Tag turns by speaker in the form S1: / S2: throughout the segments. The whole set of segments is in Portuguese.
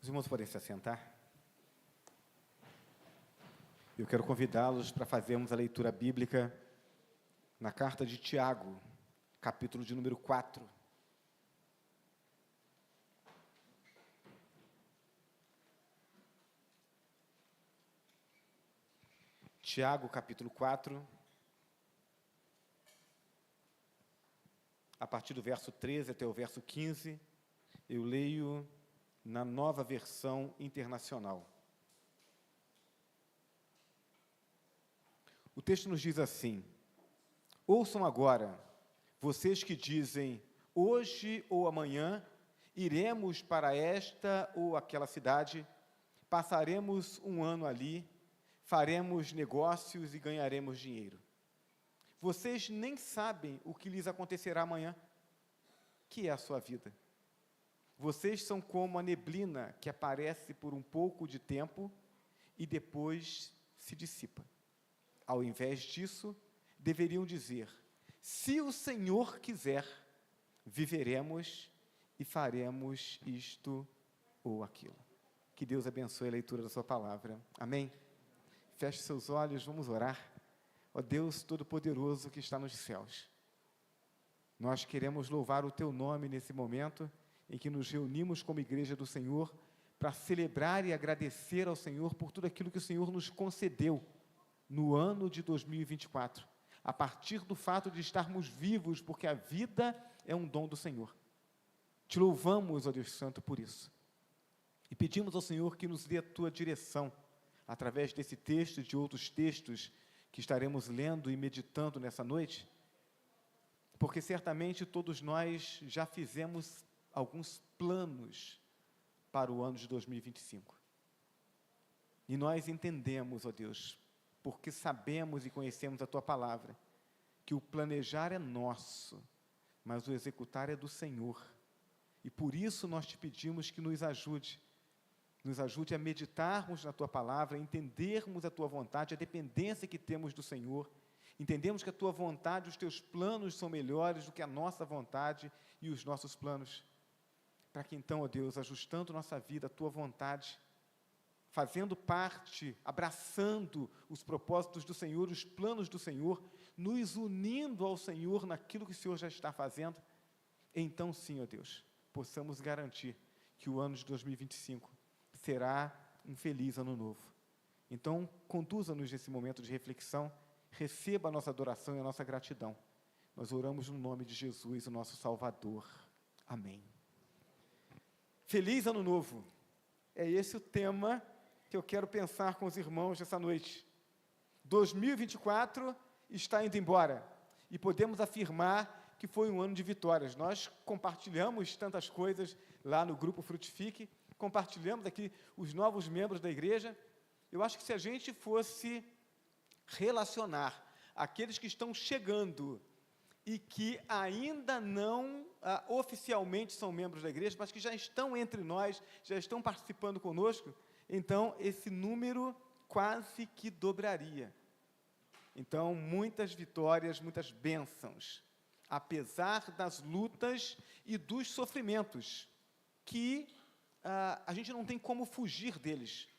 S1: Os irmãos podem se assentar. Eu quero convidá-los para fazermos a leitura bíblica na carta de Tiago, capítulo de número 4. Tiago, capítulo 4, a partir do verso 13 até o verso 15, eu leio na Nova Versão Internacional. O texto nos diz assim: ouçam agora, vocês que dizem, hoje ou amanhã, iremos para esta ou aquela cidade, passaremos um ano ali, faremos negócios e ganharemos dinheiro. Vocês nem sabem o que lhes acontecerá amanhã, que é a sua vida. Vocês são como a neblina que aparece por um pouco de tempo e depois se dissipa. Ao invés disso, deveriam dizer, se o Senhor quiser, viveremos e faremos isto ou aquilo. Que Deus abençoe a leitura da sua palavra. Amém? Feche seus olhos, vamos orar. Ó Deus Todo-Poderoso que está nos céus, nós queremos louvar o Teu nome nesse momento em que nos reunimos como igreja do Senhor para celebrar e agradecer ao Senhor por tudo aquilo que o Senhor nos concedeu no ano de 2024, a partir do fato de estarmos vivos, porque a vida é um dom do Senhor. Te louvamos, ó Deus Santo, por isso. E pedimos ao Senhor que nos dê a Tua direção, através desse texto e de outros textos que estaremos lendo e meditando nessa noite, porque certamente todos nós já fizemos alguns planos para o ano de 2025. E nós entendemos, ó Deus, porque sabemos e conhecemos a Tua palavra, que o planejar é nosso, mas o executar é do Senhor. E por isso nós te pedimos que nos ajude a meditarmos na Tua palavra, a entendermos a Tua vontade, a dependência que temos do Senhor, entendemos que a Tua vontade, os Teus planos são melhores do que a nossa vontade e os nossos planos, para que então, ó Deus, ajustando nossa vida à Tua vontade, fazendo parte, abraçando os propósitos do Senhor, os planos do Senhor, nos unindo ao Senhor naquilo que o Senhor já está fazendo, então sim, ó Deus, possamos garantir que o ano de 2025 será um feliz ano novo. Então, conduza-nos nesse momento de reflexão, receba a nossa adoração e a nossa gratidão. Nós oramos no nome de Jesus, o nosso Salvador. Amém. Feliz ano novo! É esse o tema que eu quero pensar com os irmãos essa noite. 2024 está indo embora e podemos afirmar que foi um ano de vitórias. Nós compartilhamos tantas coisas lá no Grupo Frutifique, compartilhamos aqui os novos membros da igreja. Eu acho que se a gente fosse relacionar aqueles que estão chegando e que ainda não oficialmente são membros da igreja, mas que já estão entre nós, já estão participando conosco, então esse número quase que dobraria. Então, muitas vitórias, muitas bênçãos, apesar das lutas e dos sofrimentos, que a gente não tem como fugir deles.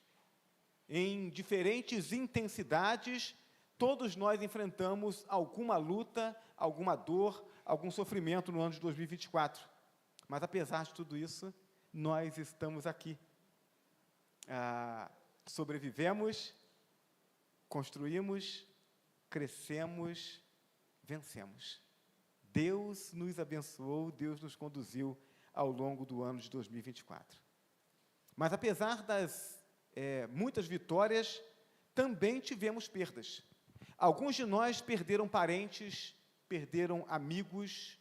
S1: Em diferentes intensidades, todos nós enfrentamos alguma luta, alguma dor, algum sofrimento no ano de 2024. Mas, apesar de tudo isso, nós estamos aqui. Sobrevivemos, construímos, crescemos, vencemos. Deus nos abençoou, Deus nos conduziu ao longo do ano de 2024. Mas, apesar das muitas vitórias, também tivemos perdas. Alguns de nós perderam parentes, perderam amigos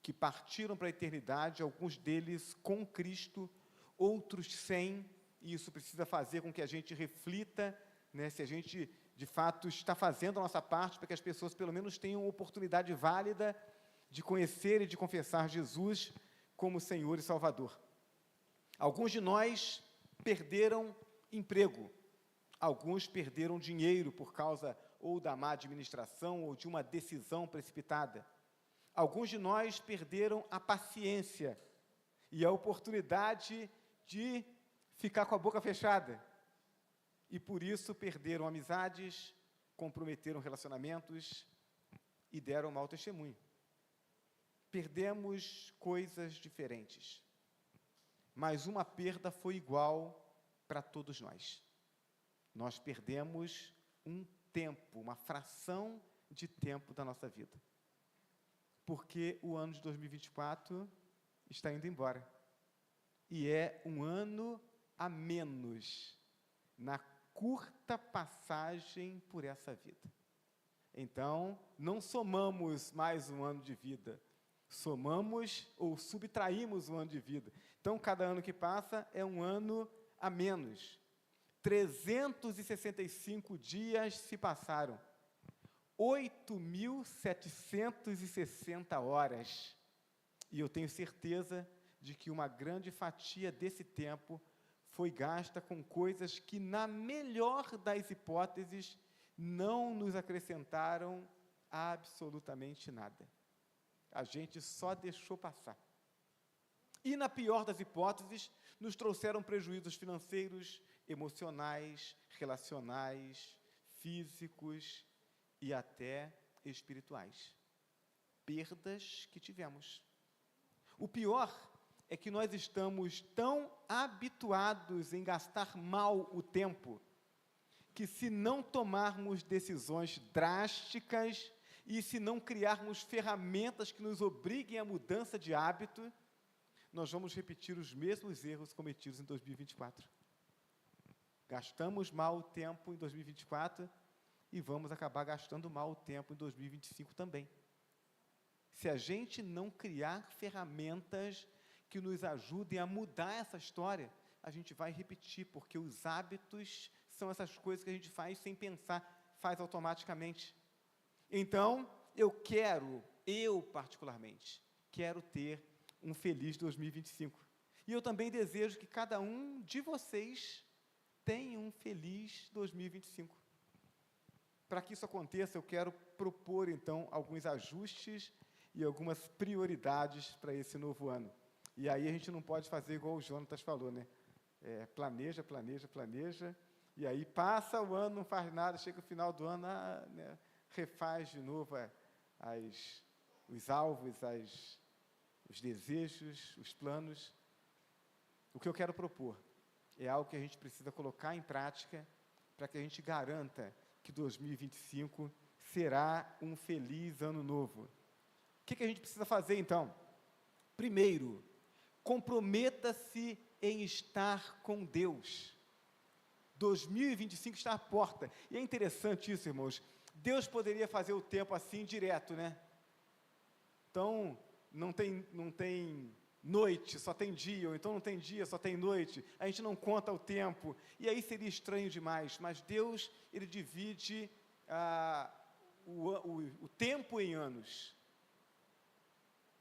S1: que partiram para a eternidade, alguns deles com Cristo, outros sem, e isso precisa fazer com que a gente reflita, né, se a gente, de fato, está fazendo a nossa parte para que as pessoas, pelo menos, tenham uma oportunidade válida de conhecer e de confessar Jesus como Senhor e Salvador. Alguns de nós perderam emprego, alguns perderam dinheiro por causa ou da má administração ou de uma decisão precipitada. Alguns de nós perderam a paciência e a oportunidade de ficar com a boca fechada. E por isso perderam amizades, comprometeram relacionamentos e deram mau testemunho. Perdemos coisas diferentes, mas uma perda foi igual para todos nós. Nós perdemos um tempo, uma fração de tempo da nossa vida. Porque o ano de 2024 está indo embora. E é um ano a menos na curta passagem por essa vida. Então, não somamos mais um ano de vida, somamos ou subtraímos um ano de vida. Então, cada ano que passa é um ano a menos. 365 dias se passaram. 8.760 horas. E eu tenho certeza de que uma grande fatia desse tempo foi gasta com coisas que, na melhor das hipóteses, não nos acrescentaram absolutamente nada. A gente só deixou passar. E, na pior das hipóteses, nos trouxeram prejuízos financeiros, emocionais, relacionais, físicos e até espirituais. Perdas que tivemos. O pior é que nós estamos tão habituados em gastar mal o tempo, que se não tomarmos decisões drásticas e se não criarmos ferramentas que nos obriguem à mudança de hábito, nós vamos repetir os mesmos erros cometidos em 2024. Gastamos mal o tempo em 2024 e vamos acabar gastando mal o tempo em 2025 também. Se a gente não criar ferramentas que nos ajudem a mudar essa história, a gente vai repetir, porque os hábitos são essas coisas que a gente faz sem pensar, faz automaticamente. Então, eu particularmente, quero ter um feliz 2025. E eu também desejo que cada um de vocês tenha um feliz 2025. Para que isso aconteça, eu quero propor, então, alguns ajustes e algumas prioridades para esse novo ano. E aí a gente não pode fazer igual o Jonatas falou, né? Planeja, e aí passa o ano, não faz nada, chega o final do ano, refaz de novo os alvos, os desejos, os planos. O que eu quero propor é algo que a gente precisa colocar em prática para que a gente garanta que 2025 será um feliz ano novo. O que a gente precisa fazer, então? Primeiro, comprometa-se em estar com Deus. 2025 está à porta. E é interessante isso, irmãos. Deus poderia fazer o tempo assim direto, né? Então, não tem noite, só tem dia, ou então não tem dia, só tem noite. A gente não conta o tempo. E aí seria estranho demais. Mas Deus, Ele divide o tempo em anos.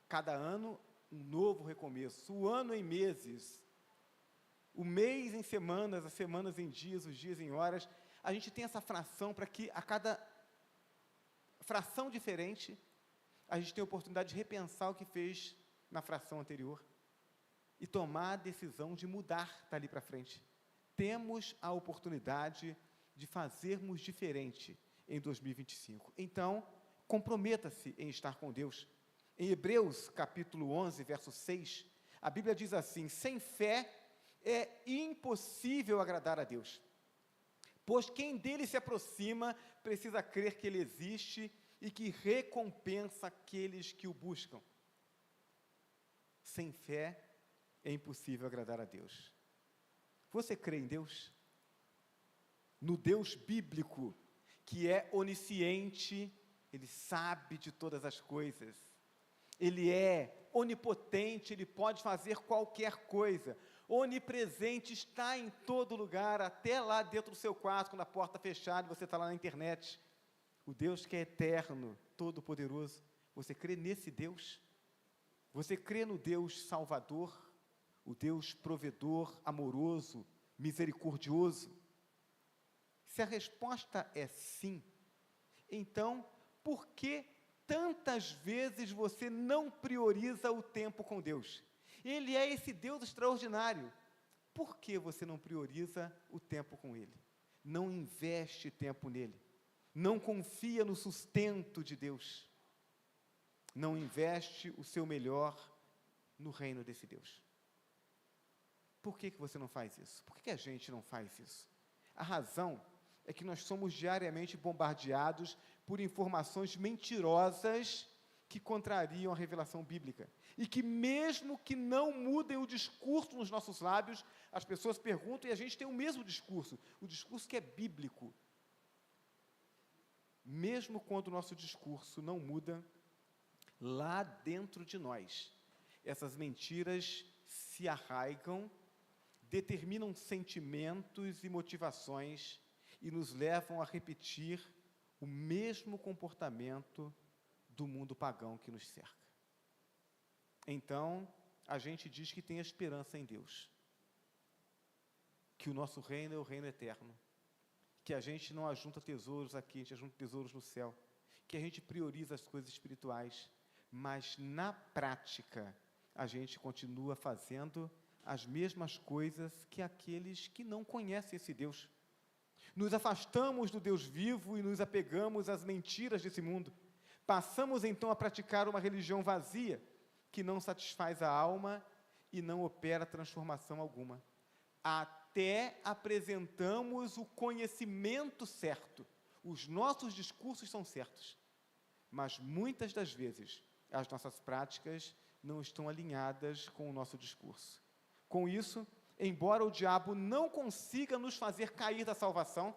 S1: Cada ano, um novo recomeço. O ano em meses. O mês em semanas, as semanas em dias, os dias em horas. A gente tem essa fração para que a cada fração diferente, a gente tem a oportunidade de repensar o que fez na fração anterior e tomar a decisão de mudar dali para frente. Temos a oportunidade de fazermos diferente em 2025. Então, comprometa-se em estar com Deus. Em Hebreus, capítulo 11, verso 6, a Bíblia diz assim: sem fé é impossível agradar a Deus, pois quem dele se aproxima precisa crer que ele existe e que recompensa aqueles que o buscam. Sem fé é impossível agradar a Deus. Você crê em Deus? No Deus bíblico, que é onisciente, Ele sabe de todas as coisas. Ele é onipotente, Ele pode fazer qualquer coisa. Onipresente, está em todo lugar, até lá dentro do seu quarto, quando a porta está fechada e você está lá na internet. O Deus que é eterno, todo-poderoso. Você crê nesse Deus? Você crê no Deus Salvador, o Deus provedor, amoroso, misericordioso? Se a resposta é sim, então, por que tantas vezes você não prioriza o tempo com Deus? Ele é esse Deus extraordinário. por que você não prioriza o tempo com Ele? Não investe tempo nele? Não confia no sustento de Deus? Não investe o seu melhor no reino desse Deus? Por que você não faz isso? Por que a gente não faz isso? A razão é que nós somos diariamente bombardeados por informações mentirosas que contrariam a revelação bíblica. E que mesmo que não mudem o discurso nos nossos lábios, as pessoas perguntam e a gente tem o mesmo discurso, o discurso que é bíblico. Mesmo quando o nosso discurso não muda, lá dentro de nós, essas mentiras se arraigam, determinam sentimentos e motivações e nos levam a repetir o mesmo comportamento do mundo pagão que nos cerca. Então, a gente diz que tem esperança em Deus, que o nosso reino é o reino eterno, que a gente não ajunta tesouros aqui, a gente ajunta tesouros no céu, que a gente prioriza as coisas espirituais, mas na prática a gente continua fazendo as mesmas coisas que aqueles que não conhecem esse Deus. Nos afastamos do Deus vivo e nos apegamos às mentiras desse mundo. Passamos então a praticar uma religião vazia, que não satisfaz a alma e não opera transformação alguma. Até apresentamos o conhecimento certo. Os nossos discursos são certos, mas muitas das vezes as nossas práticas não estão alinhadas com o nosso discurso. Com isso, embora o diabo não consiga nos fazer cair da salvação,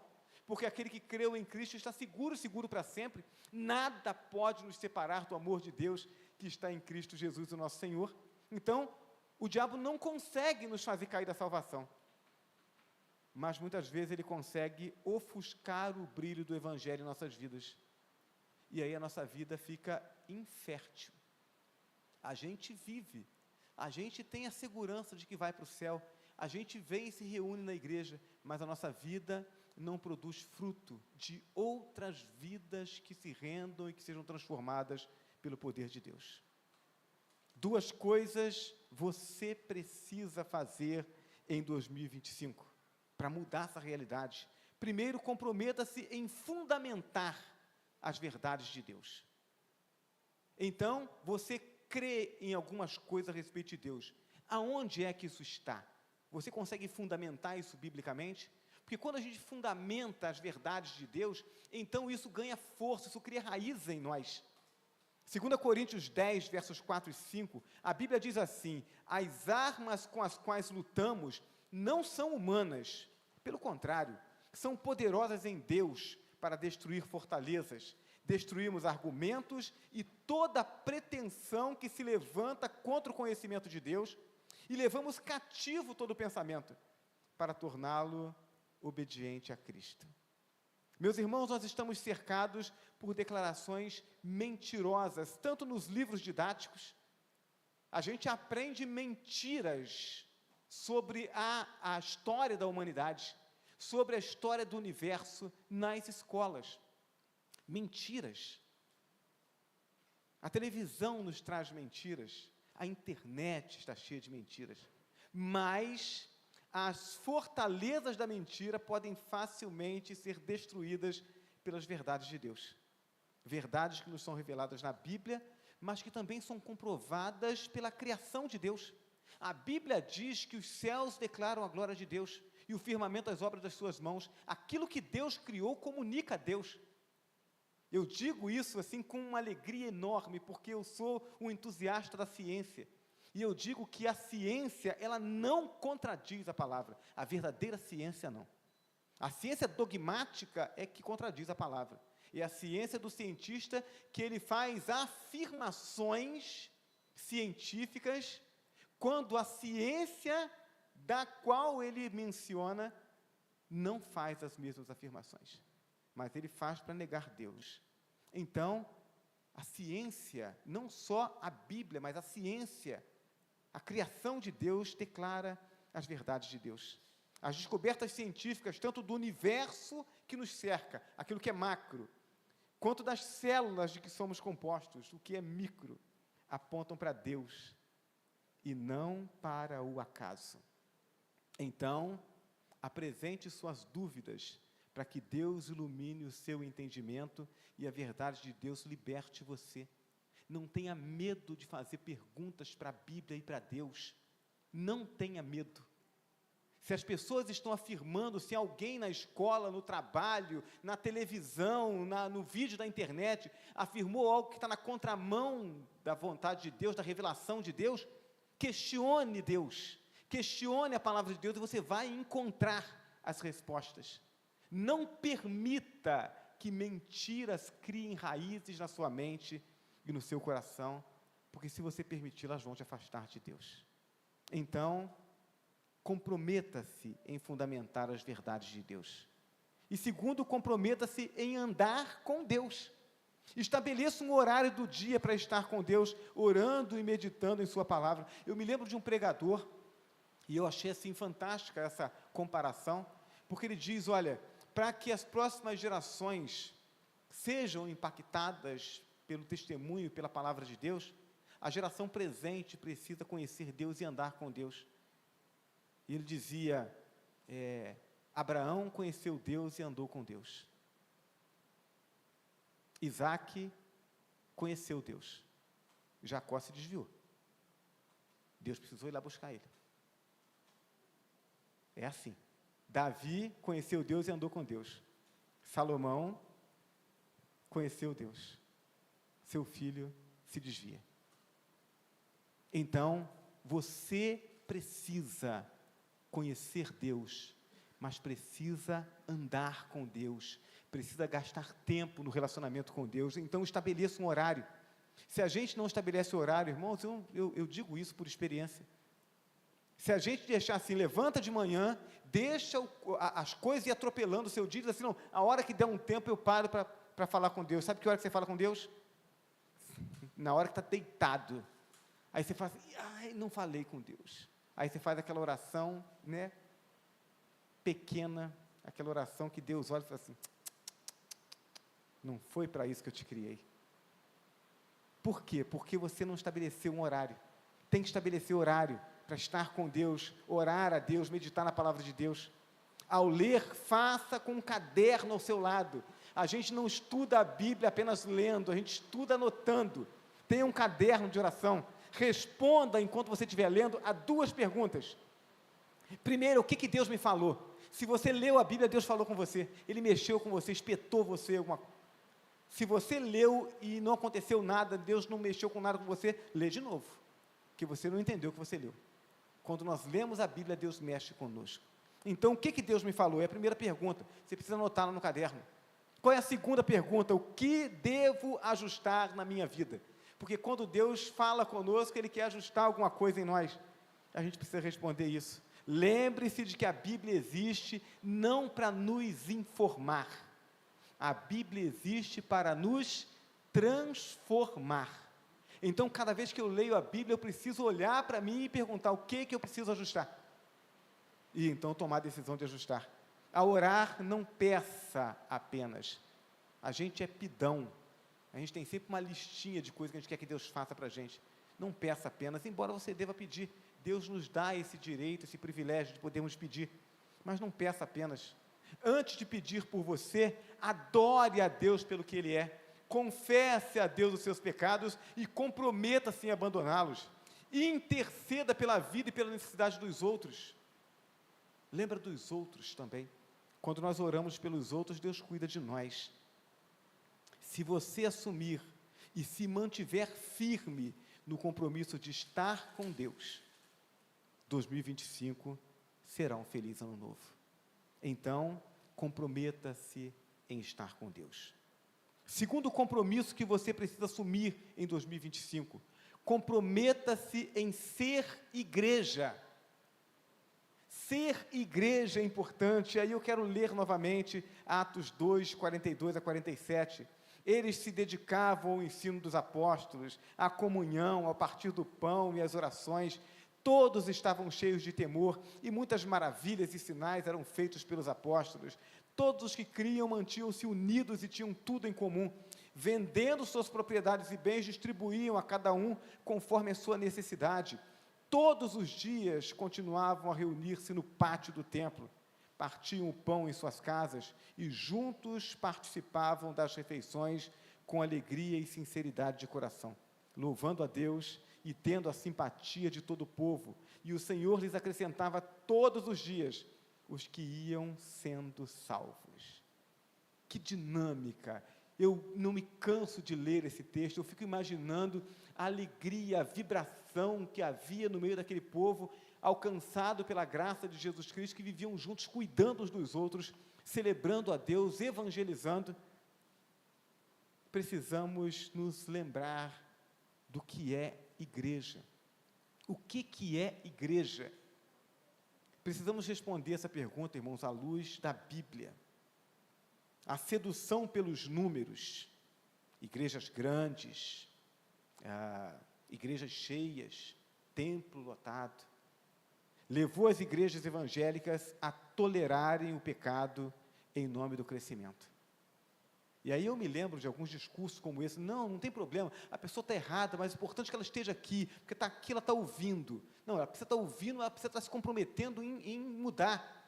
S1: porque aquele que creu em Cristo está seguro para sempre, nada pode nos separar do amor de Deus que está em Cristo Jesus, o nosso Senhor. Então, o diabo não consegue nos fazer cair da salvação, mas muitas vezes ele consegue ofuscar o brilho do Evangelho em nossas vidas, e aí a nossa vida fica infértil. A gente vive, a gente tem a segurança de que vai para o céu, a gente vem e se reúne na igreja, mas a nossa vida não produz fruto de outras vidas que se rendam e que sejam transformadas pelo poder de Deus. Duas coisas você precisa fazer em 2025 para mudar essa realidade. Primeiro, comprometa-se em fundamentar as verdades de Deus. Então, você crê em algumas coisas a respeito de Deus. Aonde é que isso está? Você consegue fundamentar isso biblicamente? Porque quando a gente fundamenta as verdades de Deus, então isso ganha força, isso cria raiz em nós. 2 Coríntios 10, versos 4 e 5, a Bíblia diz assim: as armas com as quais lutamos não são humanas, pelo contrário, são poderosas em Deus para destruir fortalezas, destruirmos argumentos e toda pretensão que se levanta contra o conhecimento de Deus, e levamos cativo todo pensamento, para torná-lo obediente a Cristo. Meus irmãos, nós estamos cercados por declarações mentirosas, tanto nos livros didáticos, a gente aprende mentiras sobre a história da humanidade, sobre a história do universo nas escolas. Mentiras. A televisão nos traz mentiras, a internet está cheia de mentiras, mas as fortalezas da mentira podem facilmente ser destruídas pelas verdades de Deus. Verdades que nos são reveladas na Bíblia, mas que também são comprovadas pela criação de Deus. A Bíblia diz que os céus declaram a glória de Deus e o firmamento as obras das suas mãos. Aquilo que Deus criou comunica a Deus. Eu digo isso assim com uma alegria enorme, porque eu sou um entusiasta da ciência. E eu digo que a ciência, ela não contradiz a palavra. A verdadeira ciência, não. A ciência dogmática é que contradiz a palavra. É a ciência do cientista que ele faz afirmações científicas, quando a ciência da qual ele menciona não faz as mesmas afirmações. Mas ele faz para negar Deus. Então, a ciência, não só a Bíblia, mas a ciência, a criação de Deus declara as verdades de Deus. As descobertas científicas, tanto do universo que nos cerca, aquilo que é macro, quanto das células de que somos compostos, o que é micro, apontam para Deus e não para o acaso. Então, apresente suas dúvidas, para que Deus ilumine o seu entendimento e a verdade de Deus liberte você. Não tenha medo de fazer perguntas para a Bíblia e para Deus. Não tenha medo. Se as pessoas estão afirmando, se alguém na escola, no trabalho, na televisão, no vídeo da internet, afirmou algo que está na contramão da vontade de Deus, da revelação de Deus, questione Deus, questione a palavra de Deus e você vai encontrar as respostas. Não permita que mentiras criem raízes na sua mente e no seu coração, porque se você permitir, elas vão te afastar de Deus. Então, comprometa-se em fundamentar as verdades de Deus. E segundo, comprometa-se em andar com Deus. Estabeleça um horário do dia para estar com Deus, orando e meditando em sua palavra. Eu me lembro de um pregador, e eu achei assim fantástica essa comparação, porque ele diz, olha, para que as próximas gerações sejam impactadas pelo testemunho, pela palavra de Deus, a geração presente precisa conhecer Deus e andar com Deus. E ele dizia, Abraão conheceu Deus e andou com Deus. Isaac conheceu Deus. Jacó se desviou. Deus precisou ir lá buscar ele. É assim. Davi conheceu Deus e andou com Deus. Salomão conheceu Deus. Seu filho se desvia. Então, você precisa conhecer Deus, mas precisa andar com Deus, precisa gastar tempo no relacionamento com Deus. Então estabeleça um horário. Se a gente não estabelece horário, irmãos, eu digo isso por experiência. Se a gente deixar assim, levanta de manhã, deixa as coisas ir atropelando o seu dia, diz assim, não, a hora que der um tempo eu paro para falar com Deus. Sabe que hora que você fala com Deus? Na hora que está deitado. Aí você fala assim, ai, não falei com Deus. Aí você faz aquela oração, né, pequena, aquela oração que Deus olha e fala assim, não foi para isso que eu te criei. Por quê? Porque você não estabeleceu um horário. Tem que estabelecer horário para estar com Deus, orar a Deus, meditar na palavra de Deus. Ao ler, faça com um caderno ao seu lado. A gente não estuda a Bíblia apenas lendo, a gente estuda anotando. Tenha um caderno de oração. Responda, enquanto você estiver lendo, a 2 perguntas. Primeiro, o que Deus me falou? Se você leu a Bíblia, Deus falou com você. Ele mexeu com você, espetou você. Se você leu e não aconteceu nada, Deus não mexeu com nada com você, lê de novo, que você não entendeu o que você leu. Quando nós lemos a Bíblia, Deus mexe conosco. Então, o que Deus me falou? É a primeira pergunta. Você precisa anotá-la no caderno. Qual é a segunda pergunta? O que devo ajustar na minha vida? Porque quando Deus fala conosco, Ele quer ajustar alguma coisa em nós. A gente precisa responder isso. Lembre-se de que a Bíblia existe não para nos informar. A Bíblia existe para nos transformar. Então, cada vez que eu leio a Bíblia, eu preciso olhar para mim e perguntar o que eu preciso ajustar. E então tomar a decisão de ajustar. A orar, não peça apenas. A gente é pidão. A gente tem sempre uma listinha de coisas que a gente quer que Deus faça para a gente. Não peça apenas, embora você deva pedir. Deus nos dá esse direito, esse privilégio de podermos pedir. Mas não peça apenas. Antes de pedir por você, adore a Deus pelo que Ele é. Confesse a Deus os seus pecados e comprometa-se em abandoná-los. E interceda pela vida e pela necessidade dos outros. Lembra dos outros também. Quando nós oramos pelos outros, Deus cuida de nós. Se você assumir e se mantiver firme no compromisso de estar com Deus, 2025 será um feliz ano novo. Então, comprometa-se em estar com Deus. Segundo compromisso que você precisa assumir em 2025, comprometa-se em ser igreja. Ser igreja é importante. Aí eu quero ler novamente Atos 2, 42 a 47. Eles se dedicavam ao ensino dos apóstolos, à comunhão, ao partir do pão e às orações. Todos estavam cheios de temor, e muitas maravilhas e sinais eram feitos pelos apóstolos. Todos os que criam mantinham-se unidos e tinham tudo em comum. Vendendo suas propriedades e bens, distribuíam a cada um conforme a sua necessidade. todos os dias continuavam a reunir-se no pátio do templo, partiam o pão em suas casas e juntos participavam das refeições com alegria e sinceridade de coração, louvando a Deus e tendo a simpatia de todo o povo. E o Senhor lhes acrescentava todos os dias os que iam sendo salvos. Que dinâmica! Eu não me canso de ler esse texto, eu fico imaginando a alegria, a vibração que havia no meio daquele povo, alcançado pela graça de Jesus Cristo, que viviam juntos, cuidando uns dos outros, celebrando a Deus, evangelizando. Precisamos nos lembrar do que é igreja. O que é igreja? Precisamos responder essa pergunta, irmãos, à luz da Bíblia. A sedução pelos números, igrejas grandes, igrejas cheias, templo lotado, levou as igrejas evangélicas a tolerarem o pecado em nome do crescimento. E aí eu me lembro de alguns discursos como esse: não tem problema, a pessoa está errada, mas é importante que ela esteja aqui, porque está aqui, ela está ouvindo. Não, ela precisa estar ouvindo, ela precisa estar se comprometendo em mudar.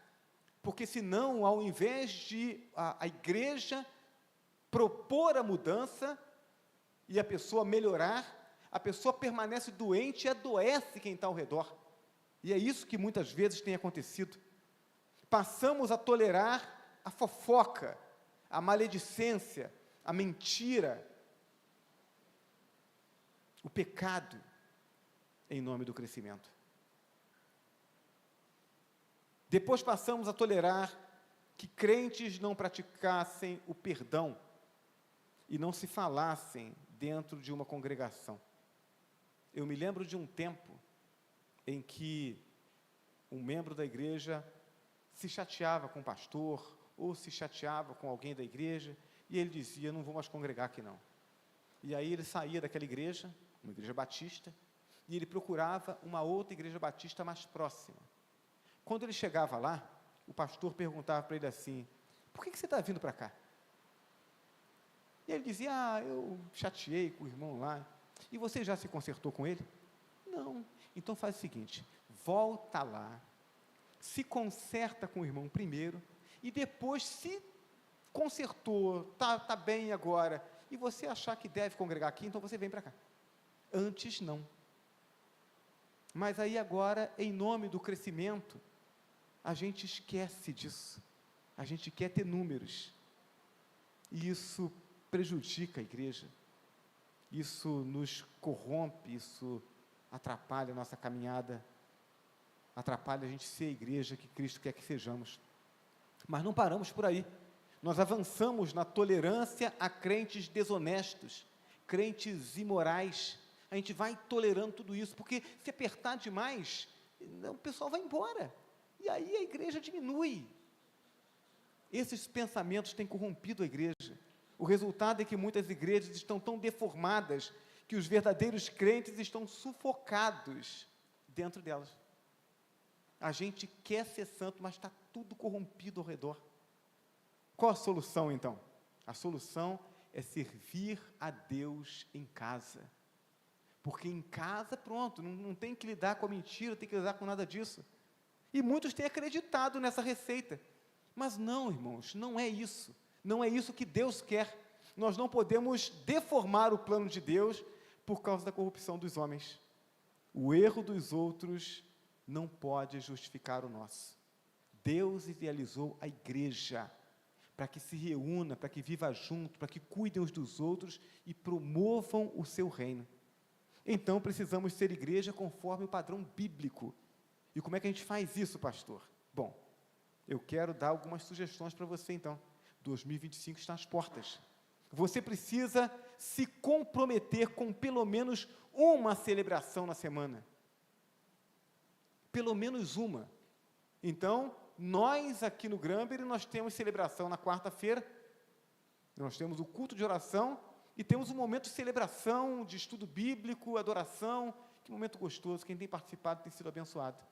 S1: Porque senão, ao invés de a igreja propor a mudança e a pessoa melhorar, a pessoa permanece doente e adoece quem está ao redor. E é isso que muitas vezes tem acontecido. Passamos a tolerar a fofoca, a maledicência, a mentira, o pecado, em nome do crescimento. Depois passamos a tolerar que crentes não praticassem o perdão e não se falassem dentro de uma congregação. Eu me lembro de um tempo em que um membro da igreja se chateava com o pastor ou se chateava com alguém da igreja e ele dizia: não vou mais congregar aqui não. E aí ele saía daquela igreja, uma igreja batista, e ele procurava uma outra igreja batista mais próxima. Quando ele chegava lá, o pastor perguntava para ele assim: por que você está vindo para cá? E ele dizia: eu chateei com o irmão lá. E você já se consertou com ele? Não. Então faz o seguinte: volta lá, se conserta com o irmão primeiro, e depois, se consertou, tá bem agora, e você achar que deve congregar aqui, então você vem para cá. Antes não. Mas aí agora, em nome do crescimento, a gente esquece disso, a gente quer ter números, e isso prejudica a igreja, isso nos corrompe, isso atrapalha a nossa caminhada, atrapalha a gente ser a igreja que Cristo quer que sejamos. Mas não paramos por aí, nós avançamos na tolerância a crentes desonestos, crentes imorais. A gente vai tolerando tudo isso, porque se apertar demais, o pessoal vai embora, e aí a igreja diminui. Esses pensamentos têm corrompido a igreja. O resultado é que muitas igrejas estão tão deformadas, que os verdadeiros crentes estão sufocados dentro delas. A gente quer ser santo, mas está tudo corrompido ao redor. Qual a solução, então? A solução é servir a Deus em casa. Porque em casa, pronto, não tem que lidar com a mentira, não tem que lidar com nada disso. E muitos têm acreditado nessa receita. Mas não, irmãos, não é isso. Não é isso que Deus quer. Nós não podemos deformar o plano de Deus por causa da corrupção dos homens. O erro dos outros não pode justificar o nosso. Deus idealizou a igreja para que se reúna, para que viva junto, para que cuidem uns dos outros e promovam o seu reino. Então, precisamos ser igreja conforme o padrão bíblico. E como é que a gente faz isso, pastor? Bom, eu quero dar algumas sugestões para você, então. 2025 está às portas. Você precisa se comprometer com pelo menos uma celebração na semana. Pelo menos uma. Então, nós aqui no Granbury, nós temos celebração na quarta-feira, nós temos o culto de oração, e temos um momento de celebração, de estudo bíblico, adoração. Que momento gostoso, quem tem participado tem sido abençoado.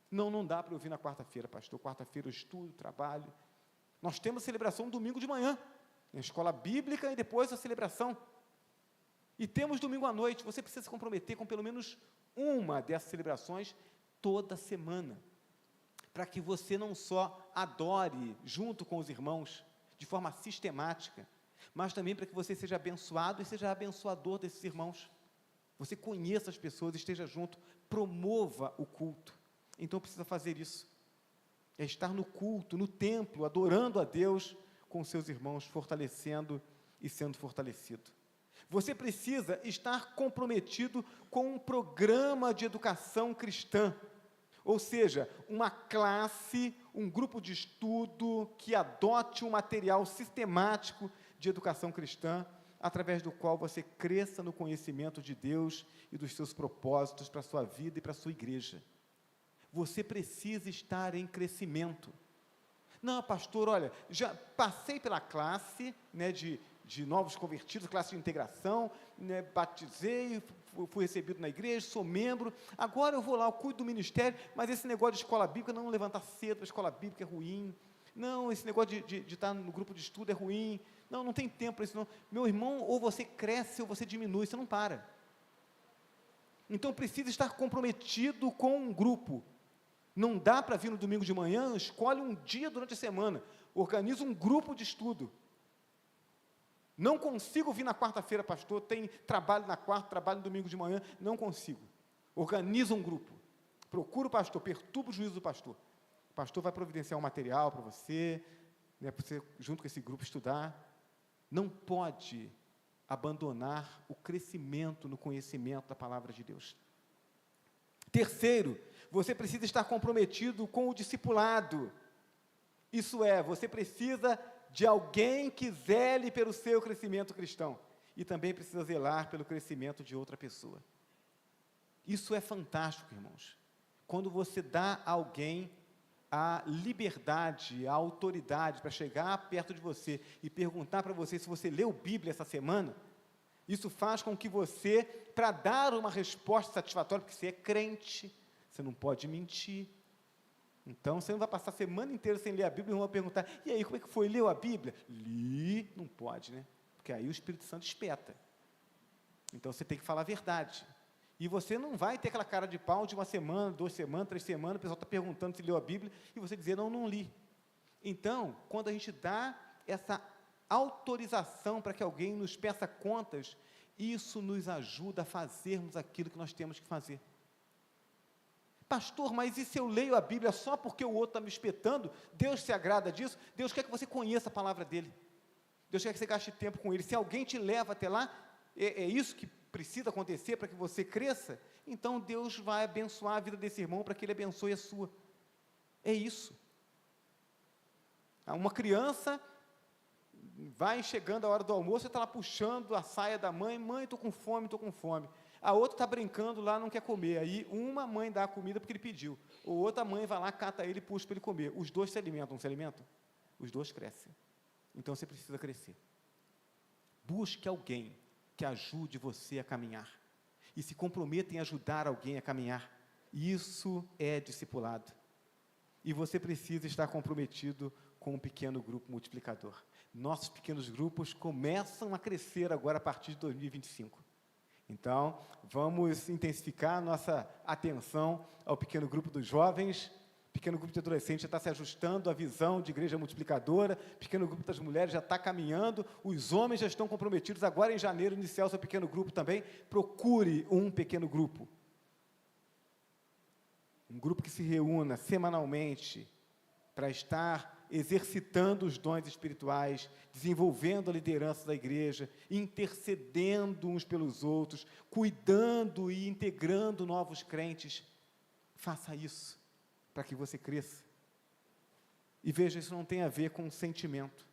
S1: Não dá para eu vir na quarta-feira, pastor. Quarta-feira eu estudo, trabalho. Nós temos celebração domingo de manhã, na escola bíblica, e depois a celebração. E temos domingo à noite. Você precisa se comprometer com pelo menos uma dessas celebrações toda semana, para que você não só adore junto com os irmãos, de forma sistemática, mas também para que você seja abençoado e seja abençoador desses irmãos. Você conheça as pessoas, esteja junto, promova o culto. Então precisa fazer isso. É estar no culto, no templo, adorando a Deus com seus irmãos, fortalecendo e sendo fortalecido. Você precisa estar comprometido com um programa de educação cristã, ou seja, uma classe, um grupo de estudo que adote um material sistemático de educação cristã, através do qual você cresça no conhecimento de Deus e dos seus propósitos para a sua vida e para a sua igreja. Você precisa estar em crescimento. Não, pastor, olha, já passei pela classe, né, de novos convertidos, classe de integração, né, batizei, fui recebido na igreja, sou membro, agora eu vou lá, eu cuido do ministério, mas esse negócio de escola bíblica, não levantar cedo para a escola bíblica é ruim, não, esse negócio de estar no grupo de estudo é ruim, não tem tempo para isso não. Meu irmão, ou você cresce ou você diminui, você não para. Então precisa estar comprometido com um grupo. Não dá para vir no domingo de manhã, escolhe um dia durante a semana, organiza um grupo de estudo. Não consigo vir na quarta-feira, pastor, tem trabalho na quarta, trabalho no domingo de manhã, não consigo. Organiza um grupo, procura o pastor, perturba o juízo do pastor. O pastor vai providenciar um material para você, né, para você, junto com esse grupo, estudar. Não pode abandonar o crescimento no conhecimento da palavra de Deus. Terceiro, você precisa estar comprometido com o discipulado. Isso é, você precisa de alguém que zele pelo seu crescimento cristão e também precisa zelar pelo crescimento de outra pessoa. Isso é fantástico, irmãos. Quando você dá a alguém a liberdade, a autoridade para chegar perto de você e perguntar para você se você leu Bíblia essa semana, isso faz com que você, para dar uma resposta satisfatória, porque você é crente, você não pode mentir. Então, você não vai passar a semana inteira sem ler a Bíblia e vai perguntar, e aí, como é que foi? Leu a Bíblia? Li, não pode, né? Porque aí o Espírito Santo espeta. Então, você tem que falar a verdade. E você não vai ter aquela cara de pau de uma semana, 2 semanas, 3 semanas, o pessoal está perguntando se leu a Bíblia, e você dizer, não li. Então, quando a gente dá essa autorização para que alguém nos peça contas, isso nos ajuda a fazermos aquilo que nós temos que fazer. Pastor, mas e se eu leio a Bíblia só porque o outro está me espetando? Deus se agrada disso? Deus quer que você conheça a palavra dele. Deus quer que você gaste tempo com ele. Se alguém te leva até lá, é isso que precisa acontecer para que você cresça, então Deus vai abençoar a vida desse irmão para que ele abençoe a sua. É isso. Uma criança vai chegando a hora do almoço, você está lá puxando a saia da mãe, estou com fome, estou com fome. A outra está brincando lá, não quer comer. Aí uma mãe dá a comida porque ele pediu. Ou outra mãe vai lá, cata ele e puxa para ele comer. Os dois se alimentam, não se alimentam? Os dois crescem. Então você precisa crescer. Busque alguém que ajude você a caminhar. E se comprometa em ajudar alguém a caminhar. Isso é discipulado. E você precisa estar comprometido com um pequeno grupo multiplicador. Nossos pequenos grupos começam a crescer agora a partir de 2025. Então, vamos intensificar nossa atenção ao pequeno grupo dos jovens, pequeno grupo de adolescentes já está se ajustando à visão de igreja multiplicadora, pequeno grupo das mulheres já está caminhando, os homens já estão comprometidos, agora em janeiro iniciar o seu pequeno grupo também. Procure um pequeno grupo. Um grupo que se reúna semanalmente para estar exercitando os dons espirituais, desenvolvendo a liderança da igreja, intercedendo uns pelos outros, cuidando e integrando novos crentes. Faça isso, para que você cresça. E veja, isso não tem a ver com sentimento.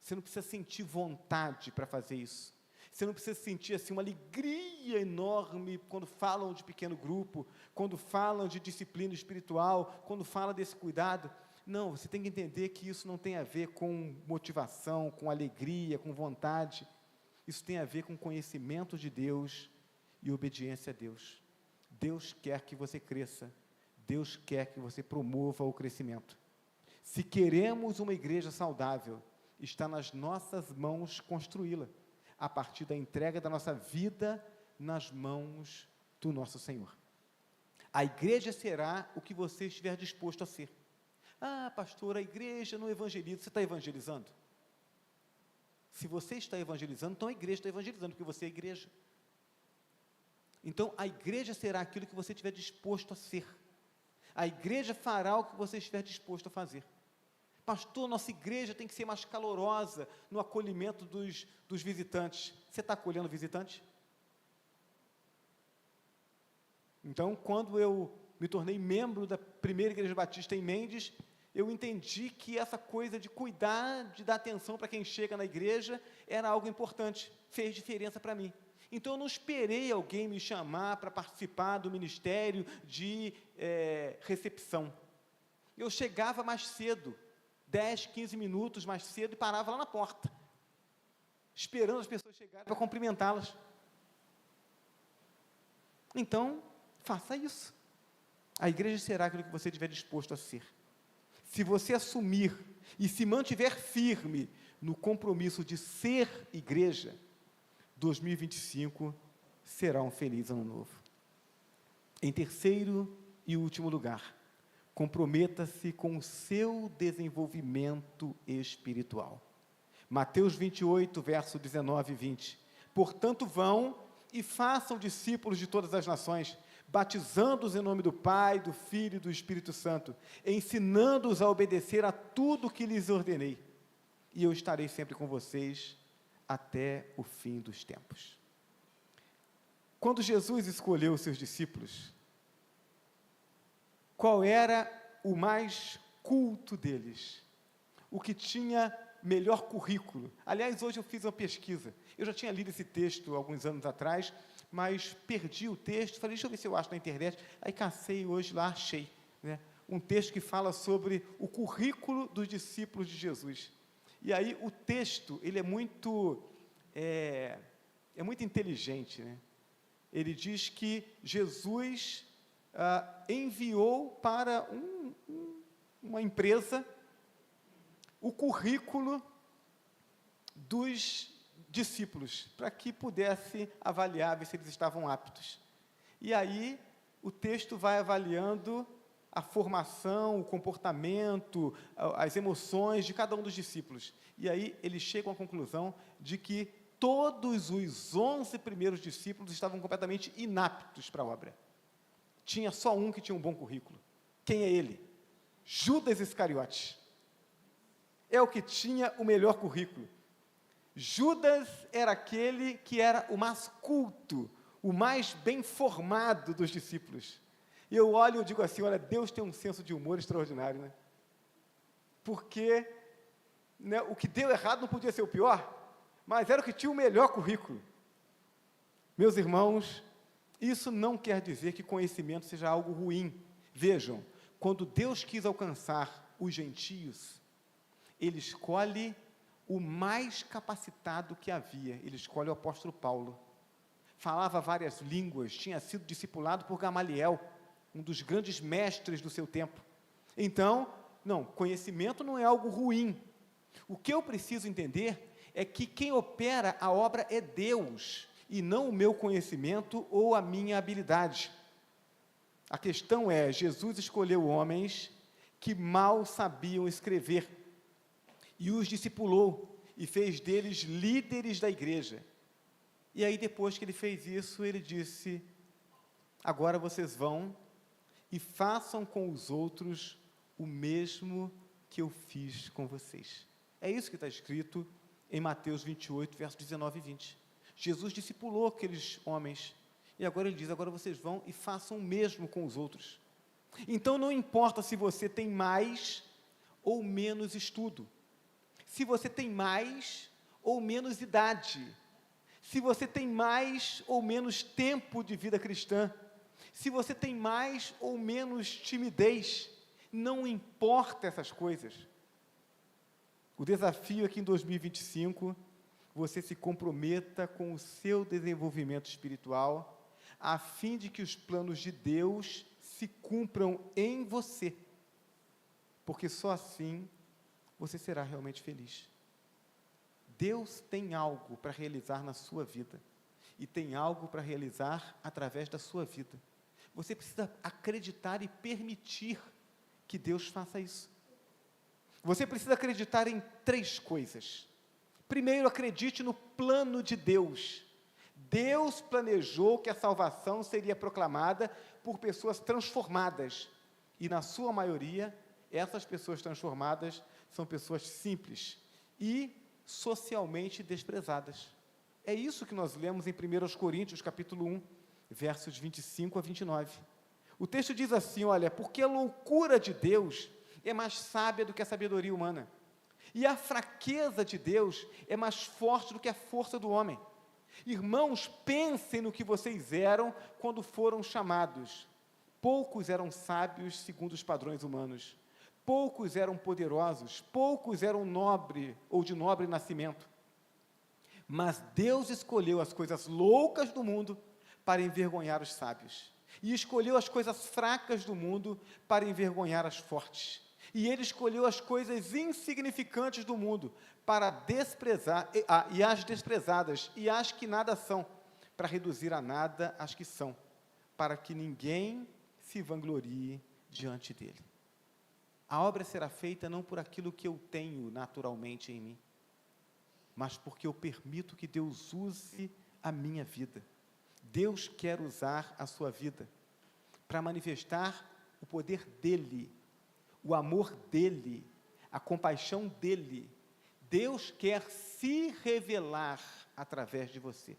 S1: Você não precisa sentir vontade para fazer isso. Você não precisa sentir assim, uma alegria enorme quando falam de pequeno grupo, quando falam de disciplina espiritual, quando falam desse cuidado. Não, você tem que entender que isso não tem a ver com motivação, com alegria, com vontade. Isso tem a ver com conhecimento de Deus e obediência a Deus. Deus quer que você cresça. Deus quer que você promova o crescimento. Se queremos uma igreja saudável, está nas nossas mãos construí-la, a partir da entrega da nossa vida nas mãos do nosso Senhor. A igreja será o que você estiver disposto a ser. Ah, pastor, a igreja não evangeliza. Você está evangelizando? Se você está evangelizando, então a igreja está evangelizando, porque você é a igreja. Então, a igreja será aquilo que você estiver disposto a ser. A igreja fará o que você estiver disposto a fazer. Pastor, nossa igreja tem que ser mais calorosa no acolhimento dos visitantes. Você está acolhendo visitantes? Então, quando eu me tornei membro da primeira igreja batista em Mendes, eu entendi que essa coisa de cuidar, de dar atenção para quem chega na igreja, era algo importante, fez diferença para mim. Então, eu não esperei alguém me chamar para participar do ministério de recepção. Eu chegava mais cedo, 10, 15 minutos mais cedo, e parava lá na porta, esperando as pessoas chegarem para cumprimentá-las. Então, faça isso. A igreja será aquilo que você estiver disposto a ser. Se você assumir e se mantiver firme no compromisso de ser igreja, 2025 será um feliz ano novo. Em terceiro e último lugar, comprometa-se com o seu desenvolvimento espiritual. Mateus 28, verso 19 e 20. Portanto, vão e façam discípulos de todas as nações, batizando-os em nome do Pai, do Filho e do Espírito Santo, ensinando-os a obedecer a tudo que lhes ordenei. E eu estarei sempre com vocês até o fim dos tempos. Quando Jesus escolheu os seus discípulos, qual era o mais culto deles? O que tinha melhor currículo? Aliás, hoje eu fiz uma pesquisa. Eu já tinha lido esse texto alguns anos atrás, mas perdi o texto, falei, deixa eu ver se eu acho na internet, aí cacei hoje lá, achei, né? Um texto que fala sobre o currículo dos discípulos de Jesus. E aí o texto, ele é muito inteligente, né? Ele diz que Jesus enviou para uma empresa o currículo dos discípulos, para que pudesse avaliar, ver se eles estavam aptos. E aí, o texto vai avaliando a formação, o comportamento, as emoções de cada um dos discípulos. E aí, eles chegam à conclusão de que todos os 11 primeiros discípulos estavam completamente inaptos para a obra. Tinha só um que tinha um bom currículo. Quem é ele? Judas Iscariote. É o que tinha o melhor currículo. Judas era aquele que era o mais culto, o mais bem formado dos discípulos. E eu olho e digo assim, olha, Deus tem um senso de humor extraordinário, né? Porque, né, o que deu errado não podia ser o pior, mas era o que tinha o melhor currículo. Meus irmãos, isso não quer dizer que conhecimento seja algo ruim. Vejam, quando Deus quis alcançar os gentios, Ele escolhe o mais capacitado que havia. Ele escolhe o apóstolo Paulo. Falava várias línguas, tinha sido discipulado por Gamaliel, um dos grandes mestres do seu tempo. Então, não, conhecimento não é algo ruim. O que eu preciso entender é que quem opera a obra é Deus, e não o meu conhecimento ou a minha habilidade. A questão é, Jesus escolheu homens que mal sabiam escrever, e os discipulou, e fez deles líderes da igreja. E aí, depois que ele fez isso, ele disse, agora vocês vão e façam com os outros o mesmo que eu fiz com vocês. É isso que está escrito em Mateus 28, versos 19 e 20. Jesus discipulou aqueles homens, e agora ele diz, agora vocês vão e façam o mesmo com os outros. Então, não importa se você tem mais ou menos estudo, se você tem mais ou menos idade, se você tem mais ou menos tempo de vida cristã, se você tem mais ou menos timidez, não importa essas coisas. O desafio é que em 2025, você se comprometa com o seu desenvolvimento espiritual, a fim de que os planos de Deus se cumpram em você, porque só assim você será realmente feliz. Deus tem algo para realizar na sua vida, e tem algo para realizar através da sua vida. Você precisa acreditar e permitir que Deus faça isso. Você precisa acreditar em 3 coisas. Primeiro, acredite no plano de Deus. Deus planejou que a salvação seria proclamada por pessoas transformadas. E, na sua maioria, essas pessoas transformadas são pessoas simples e socialmente desprezadas. É isso que nós lemos em 1 Coríntios, capítulo 1, versos 25 a 29. O texto diz assim, olha, porque a loucura de Deus é mais sábia do que a sabedoria humana, e a fraqueza de Deus é mais forte do que a força do homem. Irmãos, pensem no que vocês eram quando foram chamados. Poucos eram sábios segundo os padrões humanos, poucos eram poderosos, poucos eram nobres ou de nobre nascimento. Mas Deus escolheu as coisas loucas do mundo para envergonhar os sábios, e escolheu as coisas fracas do mundo para envergonhar as fortes. E Ele escolheu as coisas insignificantes do mundo para desprezar, e as desprezadas, e as que nada são, para reduzir a nada as que são, para que ninguém se vanglorie diante dEle. A obra será feita não por aquilo que eu tenho naturalmente em mim, mas porque eu permito que Deus use a minha vida. Deus quer usar a sua vida para manifestar o poder dEle, o amor dEle, a compaixão dEle. Deus quer se revelar através de você.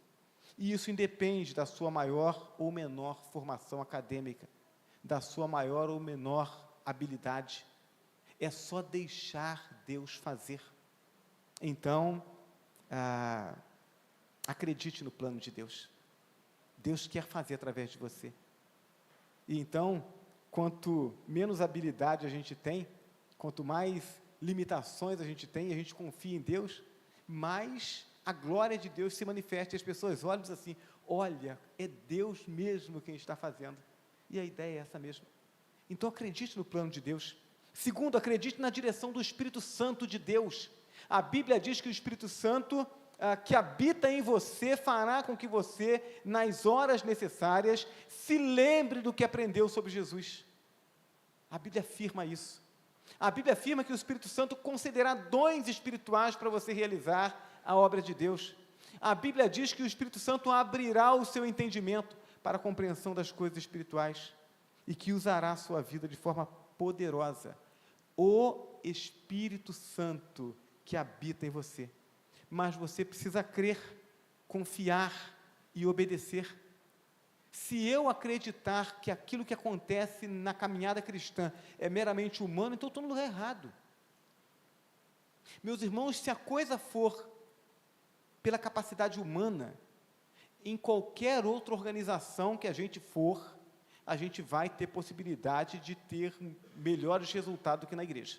S1: E isso independe da sua maior ou menor formação acadêmica, da sua maior ou menor habilidade. É só deixar Deus fazer. Então, acredite no plano de Deus. Deus quer fazer através de você. E então, quanto menos habilidade a gente tem, quanto mais limitações a gente tem, e a gente confia em Deus, mais a glória de Deus se manifesta, e as pessoas olham e dizem assim, olha, é Deus mesmo quem está fazendo. E a ideia é essa mesmo. Então, acredite no plano de Deus. Segundo, acredite na direção do Espírito Santo de Deus. A Bíblia diz que o Espírito Santo que habita em você fará com que você, nas horas necessárias, se lembre do que aprendeu sobre Jesus. A Bíblia afirma isso. A Bíblia afirma que o Espírito Santo concederá dons espirituais para você realizar a obra de Deus. A Bíblia diz que o Espírito Santo abrirá o seu entendimento para a compreensão das coisas espirituais e que usará a sua vida de forma poderosa. O Espírito Santo que habita em você. Mas você precisa crer, confiar e obedecer. Se eu acreditar que aquilo que acontece na caminhada cristã é meramente humano, então eu estou no lugar errado. Meus irmãos, se a coisa for pela capacidade humana, em qualquer outra organização que a gente for, a gente vai ter possibilidade de ter melhores resultados do que na igreja.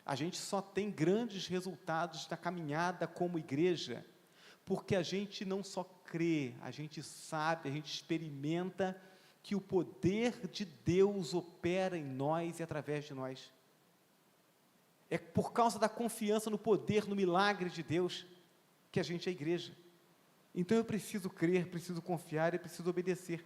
S1: A gente só tem grandes resultados na caminhada como igreja, porque a gente não só crê, a gente sabe, a gente experimenta que o poder de Deus opera em nós e através de nós. É por causa da confiança no poder, no milagre de Deus, que a gente é igreja. Então eu preciso crer, preciso confiar e preciso obedecer.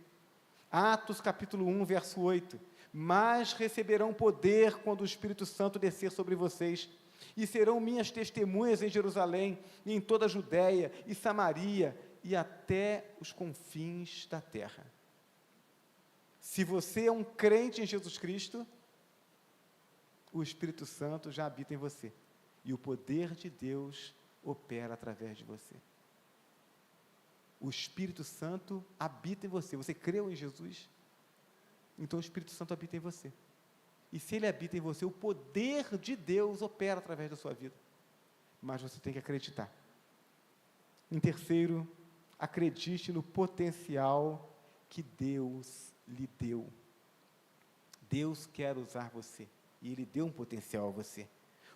S1: Atos capítulo 1, verso 8. Mas receberão poder quando o Espírito Santo descer sobre vocês, e serão minhas testemunhas em Jerusalém, e em toda a Judéia e Samaria, e até os confins da terra. Se você é um crente em Jesus Cristo, o Espírito Santo já habita em você, e o poder de Deus opera através de você. O Espírito Santo habita em você. Você creu em Jesus? Então o Espírito Santo habita em você. E se ele habita em você, o poder de Deus opera através da sua vida. Mas você tem que acreditar. Em terceiro, acredite no potencial que Deus lhe deu. Deus quer usar você. E Ele deu um potencial a você.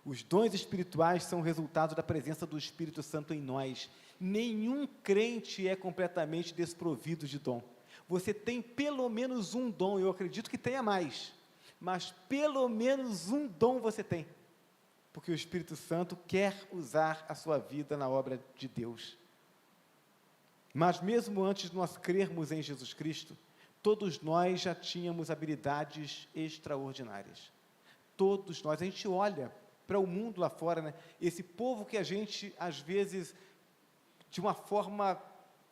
S1: Os dons espirituais são resultado da presença do Espírito Santo em nós. Nenhum crente é completamente desprovido de dom. Você tem pelo menos um dom, eu acredito que tenha mais, mas pelo menos um dom você tem, porque o Espírito Santo quer usar a sua vida na obra de Deus. Mas mesmo antes de nós crermos em Jesus Cristo, todos nós já tínhamos habilidades extraordinárias. Todos nós, a gente olha para o mundo lá fora, né? Esse povo que a gente, às vezes, de uma forma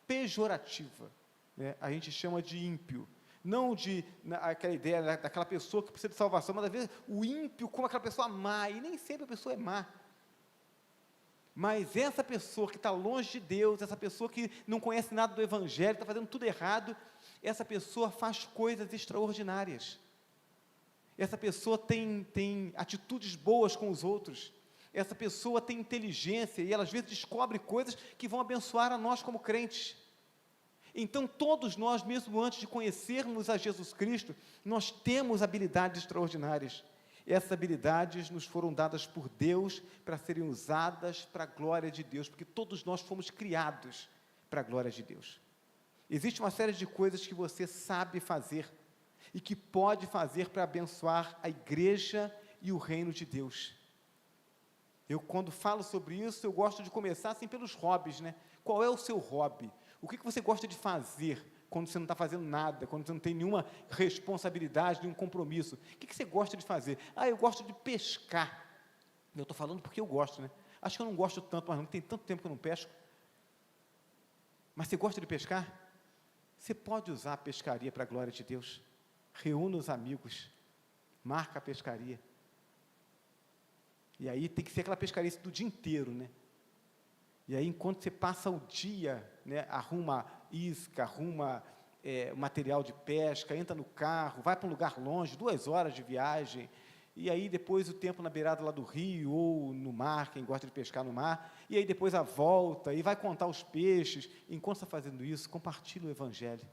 S1: pejorativa, né? A gente chama de ímpio. Não aquela ideia daquela pessoa que precisa de salvação, mas às vezes o ímpio como aquela pessoa má, e nem sempre a pessoa é má. Mas essa pessoa que está longe de Deus, essa pessoa que não conhece nada do Evangelho, está fazendo tudo errado, essa pessoa faz coisas extraordinárias. Essa pessoa tem atitudes boas com os outros. Essa pessoa tem inteligência e ela às vezes descobre coisas que vão abençoar a nós como crentes. Então, todos nós, mesmo antes de conhecermos a Jesus Cristo, nós temos habilidades extraordinárias. Essas habilidades nos foram dadas por Deus para serem usadas para a glória de Deus, porque todos nós fomos criados para a glória de Deus. Existe uma série de coisas que você sabe fazer e que pode fazer para abençoar a igreja e o reino de Deus. Eu, quando falo sobre isso, eu gosto de começar assim pelos hobbies, né? Qual é o seu hobby? O que você gosta de fazer quando você não está fazendo nada, quando você não tem nenhuma responsabilidade, nenhum compromisso? O que você gosta de fazer? Eu gosto de pescar. Eu estou falando porque eu gosto, né? Acho que eu não gosto tanto, mas não tem tanto tempo que eu não pesco. Mas você gosta de pescar? Você pode usar a pescaria para a glória de Deus. Reúna os amigos, marca a pescaria. E aí tem que ser aquela pescaria do dia inteiro, né? E aí, enquanto você passa o dia, né, arruma isca, arruma material de pesca, entra no carro, vai para um lugar longe, 2 horas de viagem, e aí depois o tempo na beirada lá do rio, ou no mar, quem gosta de pescar no mar, e aí depois a volta, e vai contar os peixes. Enquanto está fazendo isso, compartilha o Evangelho.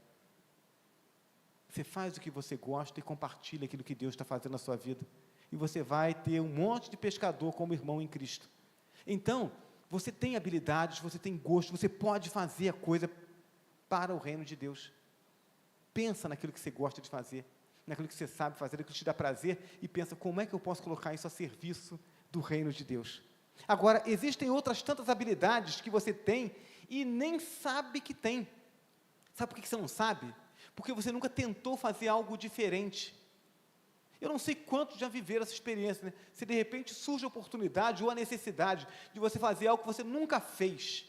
S1: Você faz o que você gosta e compartilha aquilo que Deus está fazendo na sua vida. E você vai ter um monte de pescador como irmão em Cristo. Então, você tem habilidades, você tem gosto, você pode fazer a coisa para o reino de Deus. Pensa naquilo que você gosta de fazer, naquilo que você sabe fazer, naquilo que te dá prazer, e pensa, como é que eu posso colocar isso a serviço do reino de Deus? Agora, existem outras tantas habilidades que você tem e nem sabe que tem. Sabe por que você não sabe? Porque você nunca tentou fazer algo diferente. Eu não sei quantos já viveram essa experiência, né? Se de repente surge a oportunidade ou a necessidade de você fazer algo que você nunca fez,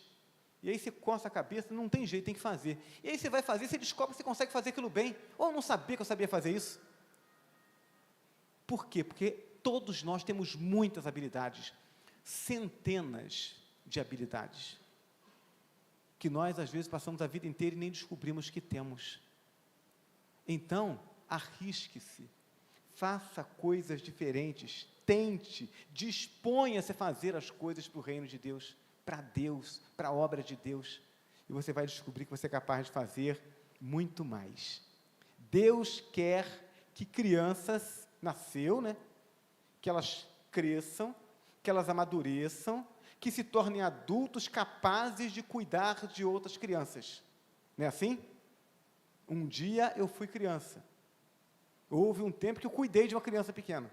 S1: e aí você coça a cabeça, não tem jeito, tem que fazer. E aí você vai fazer, você descobre que você consegue fazer aquilo bem, ou não sabia que eu sabia fazer isso. Por quê? Porque todos nós temos muitas habilidades, centenas de habilidades, que nós às vezes passamos a vida inteira e nem descobrimos que temos. Então, arrisque-se. Faça coisas diferentes, tente, disponha-se a fazer as coisas para o reino de Deus, para a obra de Deus, e você vai descobrir que você é capaz de fazer muito mais. Deus quer que crianças, nasceu, né? Que elas cresçam, que elas amadureçam, que se tornem adultos capazes de cuidar de outras crianças. Não é assim? Um dia eu fui criança. Houve um tempo que eu cuidei de uma criança pequena,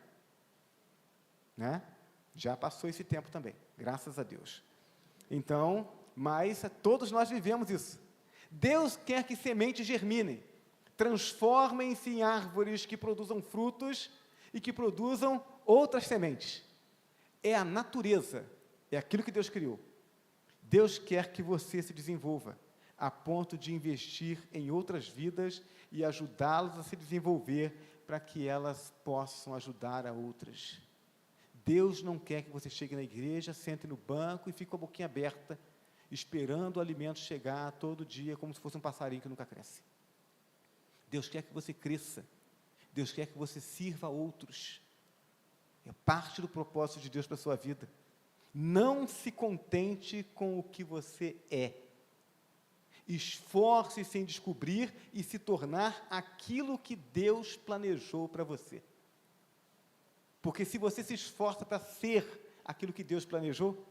S1: né? Já passou esse tempo também, graças a Deus. Então, mas todos nós vivemos isso. Deus quer que sementes germinem, transformem-se em árvores que produzam frutos e que produzam outras sementes. É a natureza, é aquilo que Deus criou. Deus quer que você se desenvolva, a ponto de investir em outras vidas e ajudá-las a se desenvolver para que elas possam ajudar a outras. Deus não quer que você chegue na igreja, sente no banco e fique com a boquinha aberta, esperando o alimento chegar todo dia, como se fosse um passarinho que nunca cresce. Deus quer que você cresça. Deus quer que você sirva a outros. É parte do propósito de Deus para a sua vida. Não se contente com o que você é. Esforce-se em descobrir e se tornar aquilo que Deus planejou para você. Porque se você se esforça para ser aquilo que Deus planejou,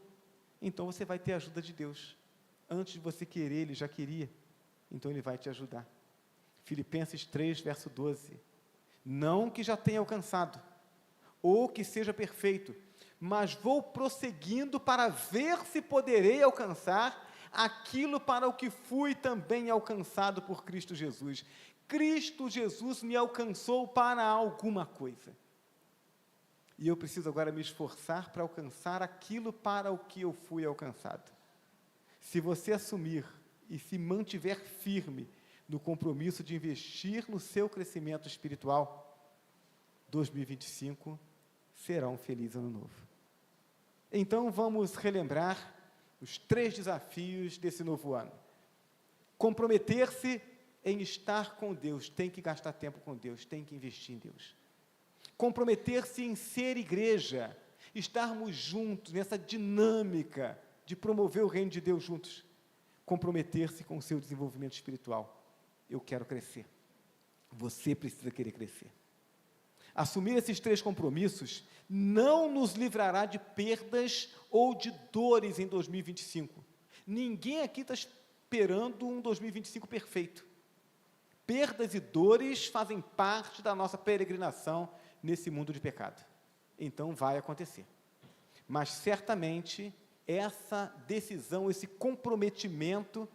S1: então você vai ter a ajuda de Deus. Antes de você querer, Ele já queria. Então Ele vai te ajudar. Filipenses 3, verso 12. Não que já tenha alcançado, ou que seja perfeito, mas vou prosseguindo para ver se poderei alcançar aquilo para o que fui também alcançado por Cristo Jesus. Cristo Jesus me alcançou para alguma coisa. E eu preciso agora me esforçar para alcançar aquilo para o que eu fui alcançado. Se você assumir e se mantiver firme no compromisso de investir no seu crescimento espiritual, 2025 será um feliz ano novo. Então, vamos relembrar os 3 desafios desse novo ano. Comprometer-se em estar com Deus, tem que gastar tempo com Deus, tem que investir em Deus. Comprometer-se em ser igreja, estarmos juntos nessa dinâmica de promover o reino de Deus juntos. Comprometer-se com o seu desenvolvimento espiritual. Eu quero crescer. Você precisa querer crescer. Assumir esses 3 compromissos não nos livrará de perdas ou de dores em 2025. Ninguém aqui está esperando um 2025 perfeito. Perdas e dores fazem parte da nossa peregrinação nesse mundo de pecado. Então vai acontecer. Mas certamente essa decisão, esse comprometimento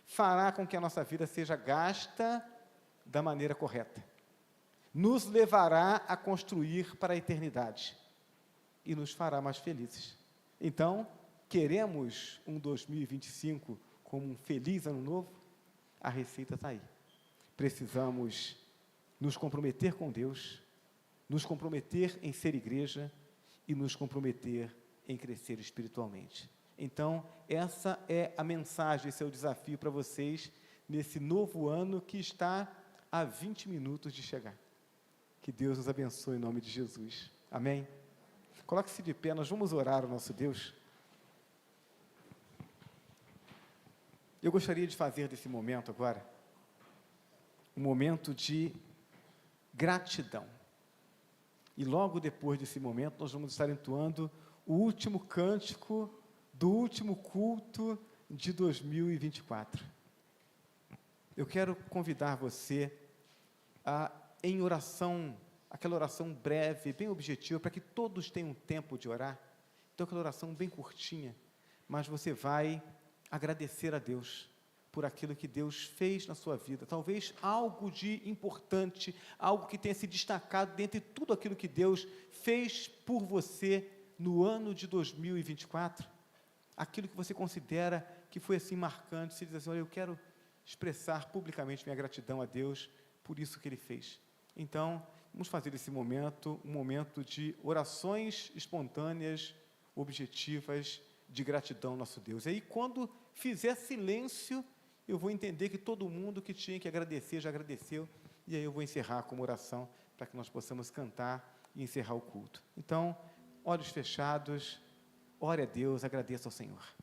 S1: fará com que a nossa vida seja gasta da maneira correta. Nos levará a construir para a eternidade e nos fará mais felizes. Então, queremos um 2025 como um feliz ano novo? A receita está aí. Precisamos nos comprometer com Deus, nos comprometer em ser igreja e nos comprometer em crescer espiritualmente. Então, essa é a mensagem, esse é o desafio para vocês nesse novo ano que está a 20 minutos de chegar. Que Deus nos abençoe em nome de Jesus. Amém? Coloque-se de pé, nós vamos orar ao nosso Deus. Eu gostaria de fazer desse momento agora um momento de gratidão. E logo depois desse momento, nós vamos estar entoando o último cântico do último culto de 2024. Eu quero convidar você a, em oração, aquela oração breve, bem objetiva, para que todos tenham tempo de orar. Então, aquela oração bem curtinha, mas você vai agradecer a Deus por aquilo que Deus fez na sua vida, talvez algo de importante, algo que tenha se destacado dentre tudo aquilo que Deus fez por você no ano de 2024, aquilo que você considera que foi assim marcante, você diz assim, olha, eu quero expressar publicamente minha gratidão a Deus por isso que Ele fez. Então, vamos fazer esse momento, um momento de orações espontâneas, objetivas, de gratidão ao nosso Deus. E aí, quando fizer silêncio, eu vou entender que todo mundo que tinha que agradecer, já agradeceu, e aí eu vou encerrar com uma oração, para que nós possamos cantar e encerrar o culto. Então, olhos fechados, ore a Deus, agradeça ao Senhor.